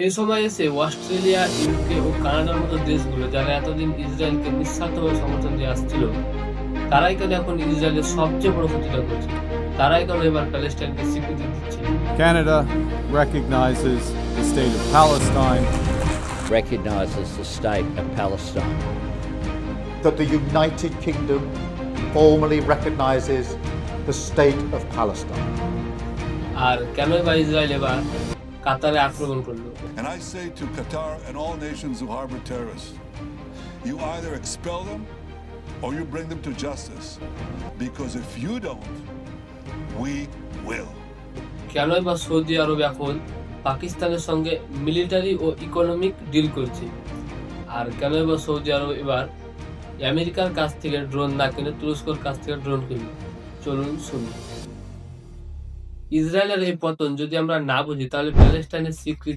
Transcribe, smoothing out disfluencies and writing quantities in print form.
এই সময় এসে অস্ট্রেলিয়া, ইউকে ও কানাডার মতো দেশগুলো যারা এতদিন ইসরায়েলকে নিঃস্বার্থভাবে সমর্থন দিয়ে আসছিল, তারাই কেন এখন ইসরায়েলের সবচেয়ে বড় ক্ষতিটা করছে? তারাই কেন এবার প্যালেস্টাইনকে স্বীকৃতি দিচ্ছে? Canada recognizes the state of Palestine. Recognises the state of Palestine. That the United Kingdom formally recognises the state of Palestine. আর কেনই বা ইসরায়েল এবার কাতারে আক্রমণ করলো? And I say to Qatar and all nations who harbor terrorists, you either expel them or you bring them to justice. Because if you don't, we will. কেনই বা Saudi আরব এখন পাকিস্তানের সঙ্গে মিলিটারি ও ইকোনমিক ডিল করছে? আর কেনই বা Saudi আরব এবার আমেরিকার কাছ থেকে ড্রোন না কিনে তুরস্কর কাছ থেকে ড্রোন কিনবে? চলুন শুনি। ইসরায়েলের এই পতন যদি আমরা না বুঝি, তাহলে প্যালেস্টাইনের স্বীকৃতি